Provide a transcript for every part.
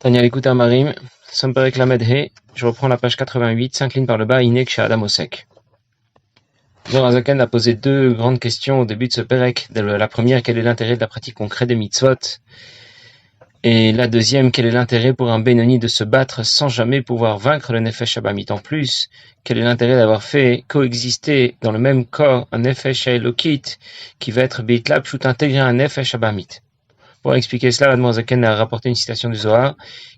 Tania l'écoute à Marim, Samperek Lamed He, je reprends la page 88, 5 lignes par le bas, Inek chez Adam Osek. Zorazaken a posé deux grandes questions au début de ce Perek. La première, quel est l'intérêt de la pratique concrète des mitzvot? Et la deuxième, quel est l'intérêt pour un Benoni de se battre sans jamais pouvoir vaincre le Nefesh Abamit? En plus, quel est l'intérêt d'avoir fait coexister dans le même corps un Nefesh Elokit qui va être Beitlab Shut intégré à un Nefesh Abamit? Pour expliquer cela, Admor Zaken a rapporté une citation du Zohar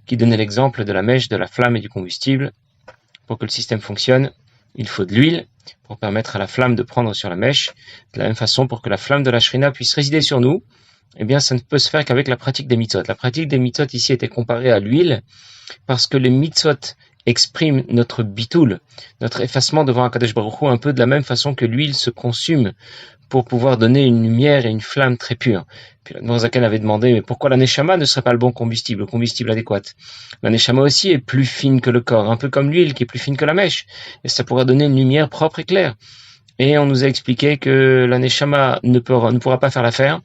qui donnait l'exemple de la mèche, de la flamme et du combustible. Pour que le système fonctionne, il faut de l'huile pour permettre à la flamme de prendre sur la mèche. De la même façon, pour que la flamme de la Shrina puisse résider sur nous, eh bien, ça ne peut se faire qu'avec la pratique des mitzvot. La pratique des mitzvot ici était comparée à l'huile parce que les mitzvot expriment notre bitoul, notre effacement devant Akadosh Baruch Hu, un peu de la même façon que l'huile se consume pour pouvoir donner une lumière et une flamme très pure. Puis l'Admor Zaken avait demandé, mais pourquoi la Neshama ne serait pas le bon combustible, le combustible adéquat? La Neshama aussi est plus fine que le corps, un peu comme l'huile qui est plus fine que la mèche, et ça pourra donner une lumière propre et claire. Et on nous a expliqué que la Neshama ne pourra pas faire l'affaire,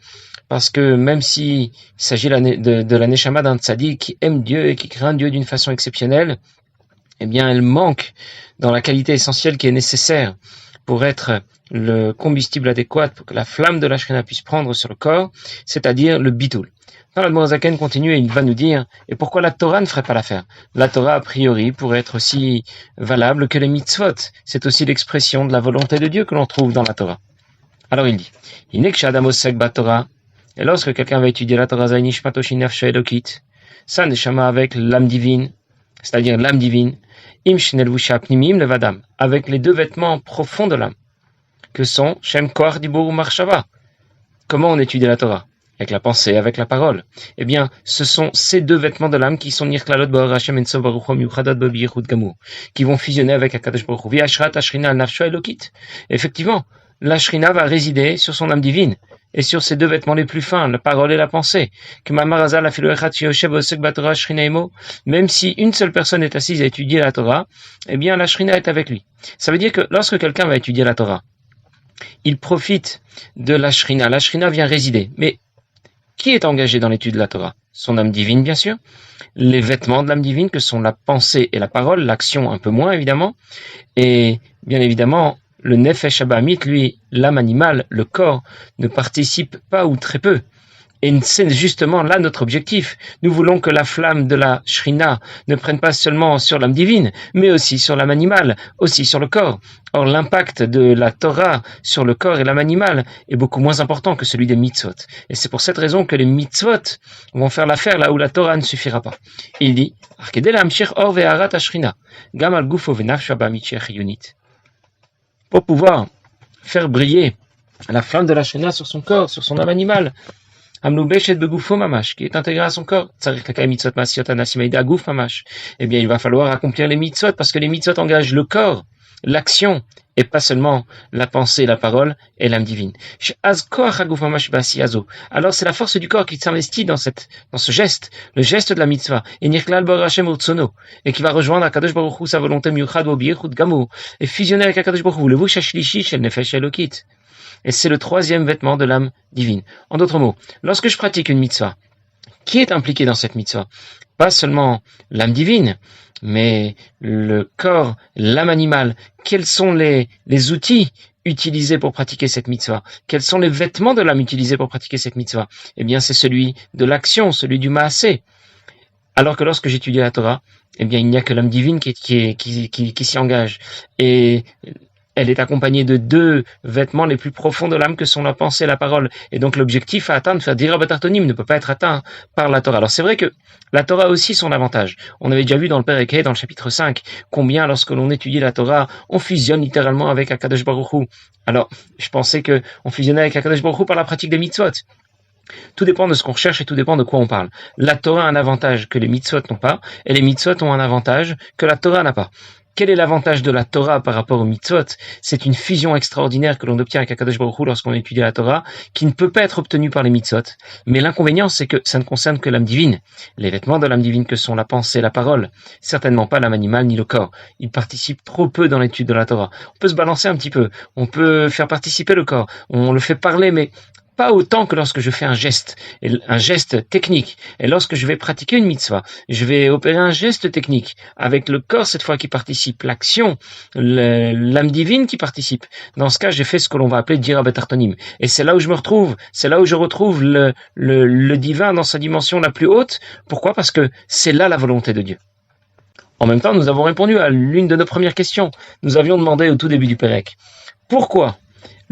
parce que même s'il s'agit de la Neshama d'un tzaddik qui aime Dieu et qui craint Dieu d'une façon exceptionnelle, eh bien elle manque dans la qualité essentielle qui est nécessaire pour être le combustible adéquat pour que la flamme de la Shrina puisse prendre sur le corps, c'est-à-dire le bitoul. L'Admor Zaken continue et il va nous dire, et pourquoi la Torah ne ferait pas l'affaire? La Torah, a priori, pourrait être aussi valable que les mitzvot. C'est aussi l'expression de la volonté de Dieu que l'on trouve dans la Torah. Alors il dit, Inek Shadam Osek Ba Torah, et lorsque quelqu'un va étudier la Torah Zainish Matoshinaf Sheelokit, ça neshama avec l'âme divine, c'est-à-dire l'âme divine, Im Shnelvusha Pnimim Levadam, avec les deux vêtements profonds de l'âme, que sont Shem Koach Dibur Marshava. Comment on étudie la Torah? Avec la pensée, avec la parole. Eh bien, ce sont ces deux vêtements de l'âme qui sont Nirklalot Ba'or Hashem Enso Baruch Hu Miuchadot B'Yichud Gamur, qui vont fusionner avec Akadosh Baruch Hu. V'Ashrat Ashrina Nafsho Elokit. Effectivement, la Shrina va résider sur son âme divine et sur ces deux vêtements les plus fins, la parole et la pensée. Même si une seule personne est assise à étudier la Torah, eh bien la Shrina est avec lui. Ça veut dire que lorsque quelqu'un va étudier la Torah, il profite de la Shrina vient résider. Mais qui est engagé dans l'étude de la Torah? Son âme divine, bien sûr, les vêtements de l'âme divine que sont la pensée et la parole, l'action un peu moins évidemment, et bien évidemment, le Nefesh Abamit, lui, l'âme animale, le corps, ne participe pas ou très peu. Et c'est justement là notre objectif. Nous voulons que la flamme de la Shrina ne prenne pas seulement sur l'âme divine, mais aussi sur l'âme animale, aussi sur le corps. Or, l'impact de la Torah sur le corps et l'âme animale est beaucoup moins important que celui des mitzvot. Et c'est pour cette raison que les mitzvot vont faire l'affaire là où la Torah ne suffira pas. Il dit, pour pouvoir faire briller la flamme de la Shrina sur son corps, sur son âme animale, qui est intégré à son corps. Eh bien, il va falloir accomplir les mitzvot, parce que les mitzvot engagent le corps, l'action, et pas seulement la pensée, la parole et l'âme divine. Alors c'est la force du corps qui s'investit dans ce geste, le geste de la mitzvah, et qui va rejoindre Akadosh Baruch Hu, sa volonté miuchad b'yichud gamur, et fusionner avec Akadosh Baruch Hu, le vush hashlishi shel nefesh elokit. Et c'est le troisième vêtement de l'âme divine. En d'autres mots, lorsque je pratique une mitzvah, qui est impliqué dans cette mitzvah? Pas seulement l'âme divine, mais le corps, l'âme animale. Quels sont les outils utilisés pour pratiquer cette mitzvah? Quels sont les vêtements de l'âme utilisés pour pratiquer cette mitzvah? Eh bien, c'est celui de l'action, celui du maasé. Alors que lorsque j'étudie la Torah, eh bien, il n'y a que l'âme divine qui s'y engage. Et elle est accompagnée de deux vêtements les plus profonds de l'âme que sont la pensée et la parole. Et donc l'objectif à atteindre, faire dira batartonim, ne peut pas être atteint par la Torah. Alors c'est vrai que la Torah a aussi son avantage. On avait déjà vu dans le Perek He, dans le chapitre 5, combien lorsque l'on étudie la Torah, on fusionne littéralement avec Akadosh Baruch Hu. Alors, je pensais que on fusionnait avec Akadosh Baruch Hu par la pratique des mitzvot. Tout dépend de ce qu'on recherche et tout dépend de quoi on parle. La Torah a un avantage que les mitzvot n'ont pas, et les mitzvot ont un avantage que la Torah n'a pas. Quel est l'avantage de la Torah par rapport aux mitzvot? C'est une fusion extraordinaire que l'on obtient avec Akadosh Baruch Hu lorsqu'on étudie la Torah, qui ne peut pas être obtenue par les mitzvot. Mais l'inconvénient, c'est que ça ne concerne que l'âme divine. Les vêtements de l'âme divine que sont la pensée, la parole, certainement pas l'âme animale ni le corps. Ils participent trop peu dans l'étude de la Torah. On peut se balancer un petit peu, on peut faire participer le corps, on le fait parler, mais pas autant que lorsque je fais un geste technique. Et lorsque je vais pratiquer une mitzvah, je vais opérer un geste technique avec le corps cette fois qui participe, l'action, l'âme divine qui participe. Dans ce cas, j'ai fait ce que l'on va appeler dira betartonim. Et c'est là où je me retrouve, c'est là où je retrouve le divin dans sa dimension la plus haute. Pourquoi? Parce que c'est là la volonté de Dieu. En même temps, nous avons répondu à l'une de nos premières questions. Nous avions demandé au tout début du Pérec. Pourquoi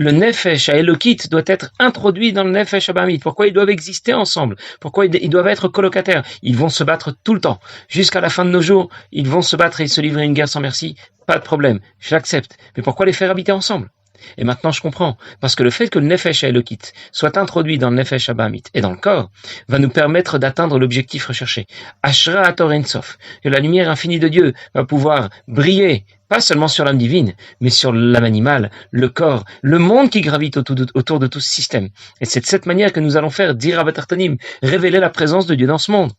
le Nefesh à Elokit doit être introduit dans le Nefesh à Bahamit? Pourquoi ils doivent exister ensemble? Pourquoi ils doivent être colocataires? Ils vont se battre tout le temps. Jusqu'à la fin de nos jours, ils vont se battre et se livrer une guerre sans merci. Pas de problème, je l'accepte. Mais pourquoi les faire habiter ensemble? Et maintenant je comprends, parce que le fait que le Nefesh à Elokit soit introduit dans le Nefesh à Bahamit et dans le corps, va nous permettre d'atteindre l'objectif recherché. Ashra Ator Ensof, que la lumière infinie de Dieu va pouvoir briller, pas seulement sur l'âme divine, mais sur l'âme animale, le corps, le monde qui gravite autour de tout ce système. Et c'est de cette manière que nous allons faire Dira Batartanim, révéler la présence de Dieu dans ce monde.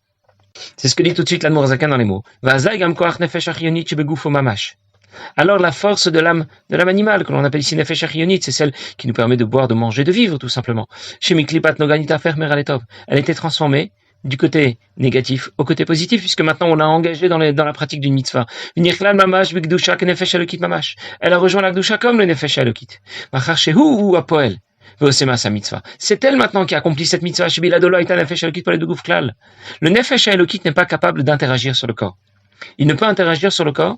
C'est ce que dit tout de suite l'Admour Zaken dans les mots. Vazai Gam Koach Nefesh Achionit Shebegufo Mamash. Alors la force de l'âme animale, que l'on appelle ici Nefesh Achionit, c'est celle qui nous permet de boire, de manger, de vivre tout simplement. Chez Miklipat Noganita Fermer Aletov, elle était transformée du côté négatif au côté positif, puisque maintenant on l'a engagée dans la pratique d'une mitzvah. Elle a rejoint la Gdusha comme le Nefesh Elokit. C'est elle maintenant qui accomplit cette mitzvah. Le Nefesh Elokit n'est pas capable d'interagir sur le corps. Il ne peut interagir sur le corps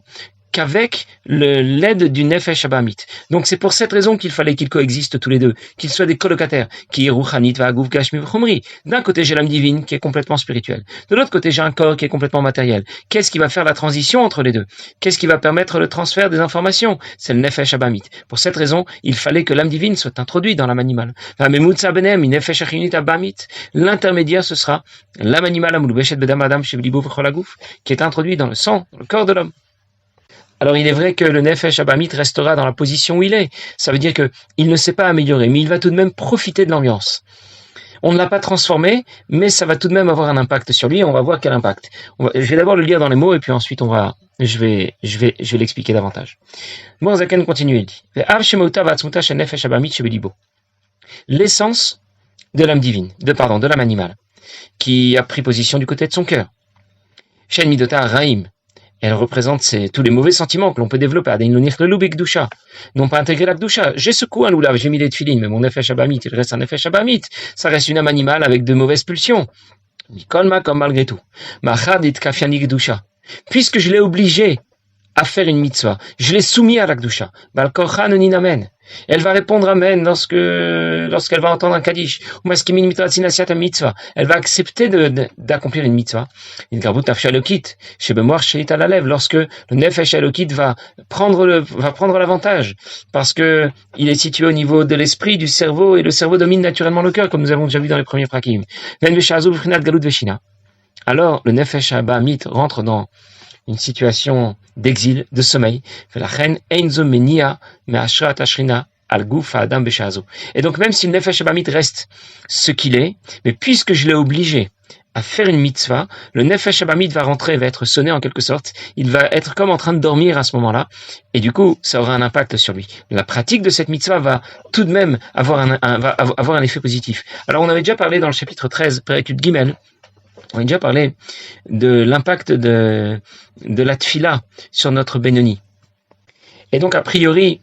qu'avec l'aide du Nefesh Abahamit. Donc c'est pour cette raison qu'il fallait qu'ils coexistent tous les deux, qu'ils soient des colocataires, qui est Ruchanit Va'aguf Gashmi V'chomri. D'un côté j'ai l'âme divine qui est complètement spirituelle, de l'autre côté j'ai un corps qui est complètement matériel. Qu'est-ce qui va faire la transition entre les deux? Qu'est-ce qui va permettre le transfert des informations? C'est le Nefesh Abahamit. Pour cette raison, il fallait que l'âme divine soit introduite dans l'âme animale. L'intermédiaire ce sera l'âme animale qui est introduite dans le sang, dans le corps de l'homme. Alors il est vrai que le Nefesh Abahamit restera dans la position où il est. Ça veut dire que il ne s'est pas amélioré, mais il va tout de même profiter de l'ambiance. On ne l'a pas transformé, mais ça va tout de même avoir un impact sur lui, et on va voir quel impact. Je vais d'abord le lire dans les mots, et puis ensuite je vais l'expliquer davantage. Bon, Zaken continue, il dit, l'essence de l'âme divine, de l'âme animale, qui a pris position du côté de son cœur. Shen Midota Raim. Elle représente tous les mauvais sentiments que l'on peut développer. Non pas intégrer la Gdusha. J'ai secoué un loulav, j'ai mis les tefilines, mais mon Nefesh Abahamit, il reste un Nefesh Abahamit. Ça reste une âme animale avec de mauvaises pulsions. Nikolma comme malgré tout. Machadit kafiani Gdusha. Puisque je l'ai obligé à faire une mitzvah, je l'ai soumis à la Gdusha. Balkorchan ninamen. Elle va répondre amen lorsqu'elle va entendre un kaddish. Elle va accepter d'accomplir une mitzvah. Lorsque le Nefesh Elokit va prendre l'avantage, parce que il est situé au niveau de l'esprit, du cerveau, et le cerveau domine naturellement le cœur, comme nous avons déjà vu dans les premiers prakim. Alors, le Nefesh Abahamit rentre dans une situation d'exil, de sommeil. Et donc même si le Nefesh Abahamit reste ce qu'il est, mais puisque je l'ai obligé à faire une mitzvah, le Nefesh Abahamit va rentrer, va être sonné en quelque sorte, il va être comme en train de dormir à ce moment-là, et du coup ça aura un impact sur lui. La pratique de cette mitzvah va tout de même avoir un effet positif. Alors on avait déjà parlé dans le chapitre 13, Perek Gimel, on a déjà parlé de l'impact de la tfila sur notre Benoni. Et donc, a priori,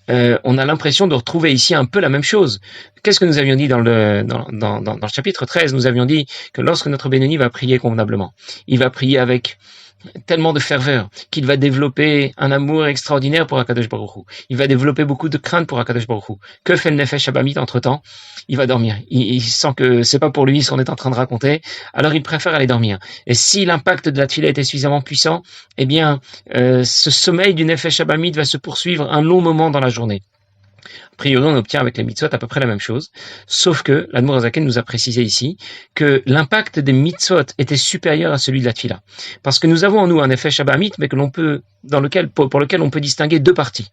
on a l'impression de retrouver ici un peu la même chose. Qu'est-ce que nous avions dit dans le chapitre 13? Nous avions dit que lorsque notre Benoni va prier convenablement, il va prier avec tellement de ferveur qu'il va développer un amour extraordinaire pour Akadosh Baruch Hu. Il va développer beaucoup de crainte pour Akadosh Baruch Hu. Que fait le Nefesh Abahamit entre-temps? Il va dormir. Il sent que c'est pas pour lui ce qu'on est en train de raconter, alors il préfère aller dormir. Et si l'impact de la tefila était suffisamment puissant, eh bien, ce sommeil du Nefesh Abahamit va se poursuivre un long moment dans la journée. A priori, on obtient avec les mitzvot à peu près la même chose, sauf que l'Admour Zaken nous a précisé ici que l'impact des mitzvot était supérieur à celui de la tefila. Parce que nous avons en nous un Nefesh Abahamit, mais pour lequel on peut distinguer deux parties.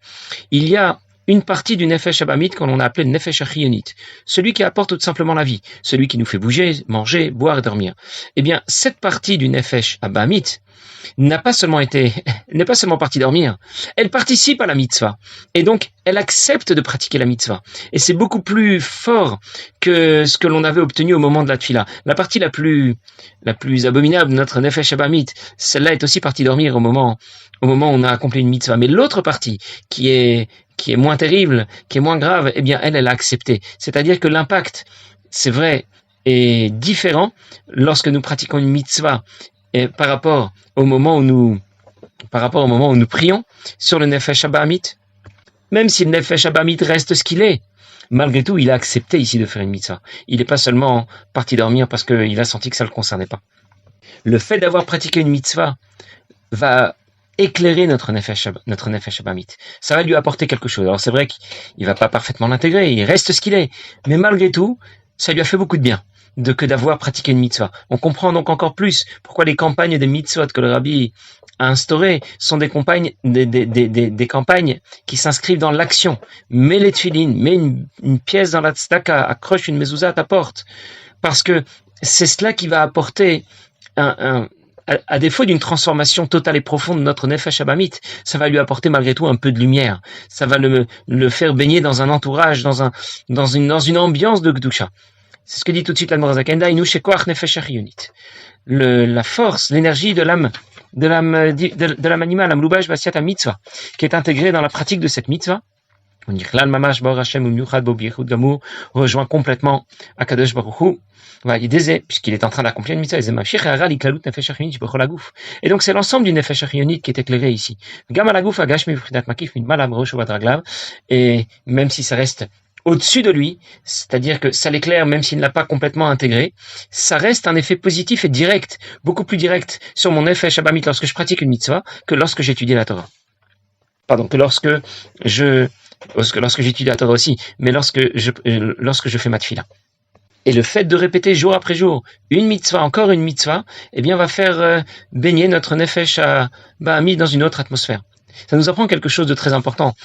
Il y a une partie du Nefesh Abamit qu'on a appelé le Nefesh Achionit, celui qui apporte tout simplement la vie, celui qui nous fait bouger, manger, boire et dormir. Eh bien, cette partie du Nefesh Abamit n'est pas seulement partie dormir, elle participe à la mitzvah. Et donc, elle accepte de pratiquer la mitzvah. Et c'est beaucoup plus fort que ce que l'on avait obtenu au moment de la tfila. La partie la plus abominable de notre Nefesh Abamit, celle-là est aussi partie dormir au moment où on a accompli une mitzvah. Mais l'autre partie, qui est moins terrible, qui est moins grave, eh bien, elle a accepté. C'est-à-dire que l'impact, c'est vrai, est différent lorsque nous pratiquons une mitzvah et par rapport au moment où nous prions sur le Nefesh Abamit. Même si le Nefesh Abamit reste ce qu'il est, malgré tout, il a accepté ici de faire une mitzvah. Il n'est pas seulement parti dormir parce qu'il a senti que ça ne le concernait pas. Le fait d'avoir pratiqué une mitzvah va éclairer notre Nefesh Abamit. Ça va lui apporter quelque chose. Alors c'est vrai qu'il va pas parfaitement l'intégrer, il reste ce qu'il est. Mais malgré tout, ça lui a fait beaucoup de bien que d'avoir pratiqué une mitzvah. On comprend donc encore plus pourquoi les campagnes de mitzvot que le Rabbi a instaurées sont des campagnes qui s'inscrivent dans l'action. Mets les tefilines, mets une pièce dans la tzedaka, accroche une mezouza à ta porte. Parce que c'est cela qui va apporter à défaut d'une transformation totale et profonde de notre Nefesh Abamit, ça va lui apporter malgré tout un peu de lumière. Ça va le faire baigner dans un entourage, dans une ambiance de Gdusha. C'est ce que dit tout de suite l'Admor Zaken, Dainu shekoach nefesh achiyonit. La force, l'énergie de l'âme animale, amloubaj basiat mitzvah, qui est intégrée dans la pratique de cette mitzvah. On dit Klal mamash bor Hashem u'miuchad bo biechut gamur rejoint complètement Akadosh Baruch Hu. Puisqu'il est en train d'accomplir une mitzvah, et donc c'est l'ensemble du Nefesh Achionit qui est éclairé ici. Et même si ça reste au-dessus de lui, c'est-à-dire que ça l'éclaire même s'il ne l'a pas complètement intégré, ça reste un effet positif et direct, beaucoup plus direct sur mon Nefesh Abamit lorsque je pratique une mitzvah que lorsque j'étudie la Torah. Pardon, que lorsque j'étudie la Torah aussi, mais lorsque je fais ma tfila. Et le fait de répéter jour après jour une mitzvah, encore une mitzvah, eh bien, va faire baigner notre Nefesh Abamit dans une autre atmosphère. Ça nous apprend quelque chose de très important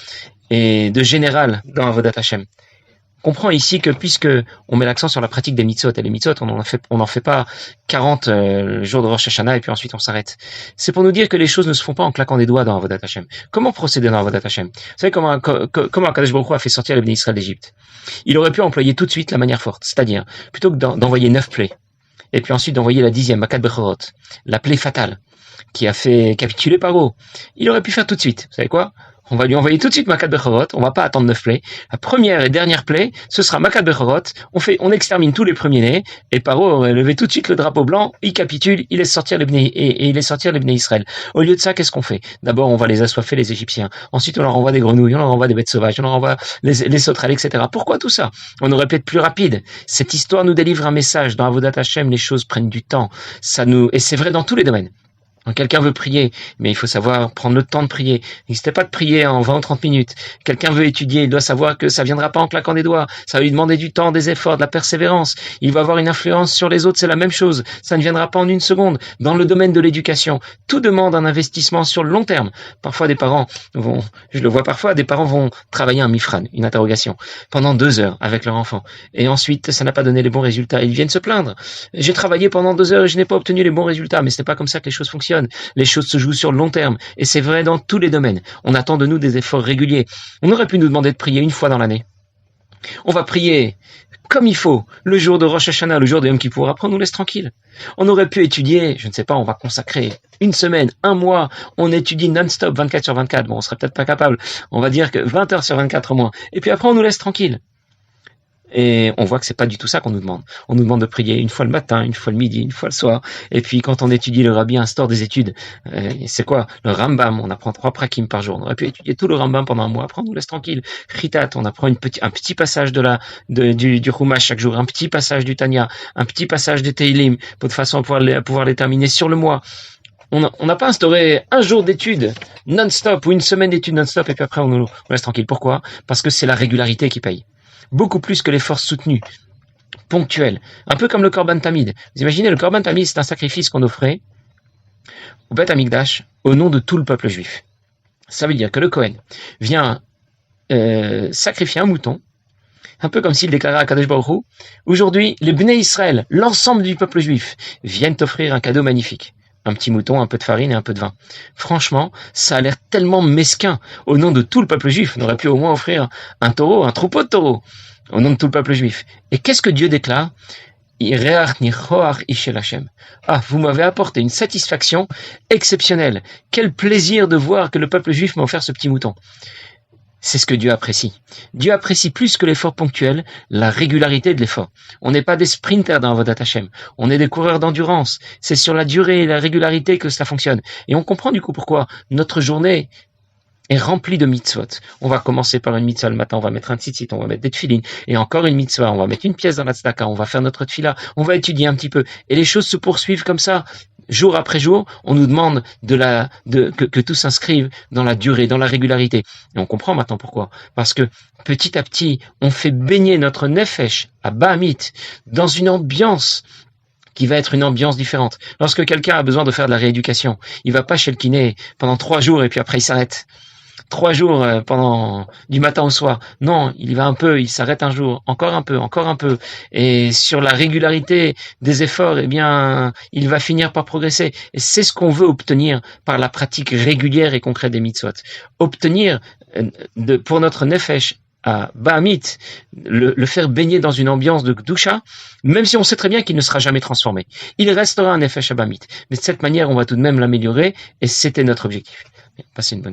et de général dans Avodat Hashem. On comprend ici que puisque on met l'accent sur la pratique des mitzvot, et les mitzvot, on n'en fait pas 40 jours de Rosh Hashanah et puis ensuite on s'arrête. C'est pour nous dire que les choses ne se font pas en claquant des doigts dans Avodat Hashem. Comment procéder dans Avodat Hashem? Vous savez comment Akadosh Baruch Hu a fait sortir les Bnei Israël d'Égypte? Il aurait pu employer tout de suite la manière forte, c'est-à-dire, plutôt que d'envoyer 9 plaies, et puis ensuite d'envoyer la 10e, Makat Bechorot, la plaie fatale, qui a fait capituler Paro, il aurait pu faire tout de suite. Vous savez quoi? On va lui envoyer tout de suite Makat Bechorot, on va pas attendre 9 plaies. La première et dernière plaie, ce sera Makat Bechorot, on extermine tous les premiers-nés, et Paro aurait levé tout de suite le drapeau blanc, il capitule, il laisse sortir les Bnei Israël. Au lieu de ça, qu'est-ce qu'on fait? D'abord, on va les assoiffer, les Égyptiens. Ensuite, on leur envoie des grenouilles, on leur envoie des bêtes sauvages, on leur envoie les sauterelles, etc. Pourquoi tout ça? On aurait pu être plus rapide. Cette histoire nous délivre un message. Dans Avodat Hashem, les choses prennent du temps. Et c'est vrai dans tous les domaines. Quand quelqu'un veut prier, mais il faut savoir prendre le temps de prier. Il n'existe pas de prier en 20 ou 30 minutes. Quelqu'un veut étudier, il doit savoir que ça viendra pas en claquant des doigts. Ça va lui demander du temps, des efforts, de la persévérance. Il va avoir une influence sur les autres, c'est la même chose. Ça ne viendra pas en une seconde. Dans le domaine de l'éducation, tout demande un investissement sur le long terme. Parfois, je le vois parfois, des parents vont travailler un mifran, une interrogation, pendant 2 heures avec leur enfant. Et ensuite, ça n'a pas donné les bons résultats. Ils viennent se plaindre. J'ai travaillé pendant 2 heures et je n'ai pas obtenu les bons résultats. Mais ce n'est pas comme ça que les choses fonctionnent. Les choses se jouent sur le long terme. Et c'est vrai dans tous les domaines. On attend de nous des efforts réguliers. On aurait pu nous demander de prier une fois dans l'année. On va prier comme il faut, le jour de Rosh Hashanah, le jour de Yom Kippour. Après, on nous laisse tranquille. On aurait pu étudier, je ne sais pas, on va consacrer 1 semaine, 1 mois, on étudie non-stop, 24 sur 24. Bon, on serait peut-être pas capable. On va dire que 20 heures sur 24 au moins. Et puis après, on nous laisse tranquille. Et on voit que c'est pas du tout ça qu'on nous demande. On nous demande de prier une fois le matin, une fois le midi, une fois le soir. Et puis quand on étudie, le Rabbi instaure des études. C'est quoi? Le Rambam, on apprend 3 prakim par jour. On aurait pu étudier tout le Rambam pendant 1 mois. Après, on nous laisse tranquille. Chitat, on apprend un petit passage du Chumash chaque jour, un petit passage du Tanya, un petit passage de Teilim, de façon à pouvoir les terminer sur le mois. On n'a pas instauré 1 jour d'études non-stop ou 1 semaine d'études non-stop et puis après on nous laisse tranquille. Pourquoi? Parce que c'est la régularité qui paye. Beaucoup plus que l'effort soutenu, ponctuel. Un peu comme le Korban Tamid. Vous imaginez, le Korban Tamid, c'est un sacrifice qu'on offrait au Beth Amikdash au nom de tout le peuple juif. Ça veut dire que le Kohen vient sacrifier un mouton, un peu comme s'il déclarait à Kadosh Baruch Hu, aujourd'hui, les Bnei Israël, l'ensemble du peuple juif, viennent t'offrir un cadeau magnifique. Un petit mouton, un peu de farine et un peu de vin. Franchement, ça a l'air tellement mesquin. Au nom de tout le peuple juif, on aurait pu au moins offrir un taureau, un troupeau de taureaux, au nom de tout le peuple juif. Et qu'est-ce que Dieu déclare? Ah, vous m'avez apporté une satisfaction exceptionnelle. Quel plaisir de voir que le peuple juif m'a offert ce petit mouton. C'est ce que Dieu apprécie. Dieu apprécie plus que l'effort ponctuel, la régularité de l'effort. On n'est pas des sprinters dans Avodat Hashem. On est des coureurs d'endurance. C'est sur la durée et la régularité que cela fonctionne. Et on comprend du coup pourquoi notre journée est remplie de mitzvot. On va commencer par une mitzvah le matin, on va mettre un tzitzit, on va mettre des tefilines, et encore une mitzvah, on va mettre une pièce dans la tzedaka, on va faire notre tefila, on va étudier un petit peu. Et les choses se poursuivent comme ça. Jour après jour, on nous demande que tout s'inscrive dans la durée, dans la régularité. Et on comprend maintenant pourquoi. Parce que petit à petit, on fait baigner notre nefesh à Bahamit dans une ambiance qui va être une ambiance différente. Lorsque quelqu'un a besoin de faire de la rééducation, il va pas chez le kiné pendant 3 jours et puis après il s'arrête. 3 jours pendant du matin au soir. Non, il y va un peu, il s'arrête un jour, encore un peu. Et sur la régularité des efforts, eh bien, il va finir par progresser. Et c'est ce qu'on veut obtenir par la pratique régulière et concrète des mitzvot. Obtenir pour notre nefesh à Bahamit, le faire baigner dans une ambiance de Gdusha, même si on sait très bien qu'il ne sera jamais transformé. Il restera un nefesh à Bahamit. Mais de cette manière, on va tout de même l'améliorer, et c'était notre objectif. Bien, passez une bonne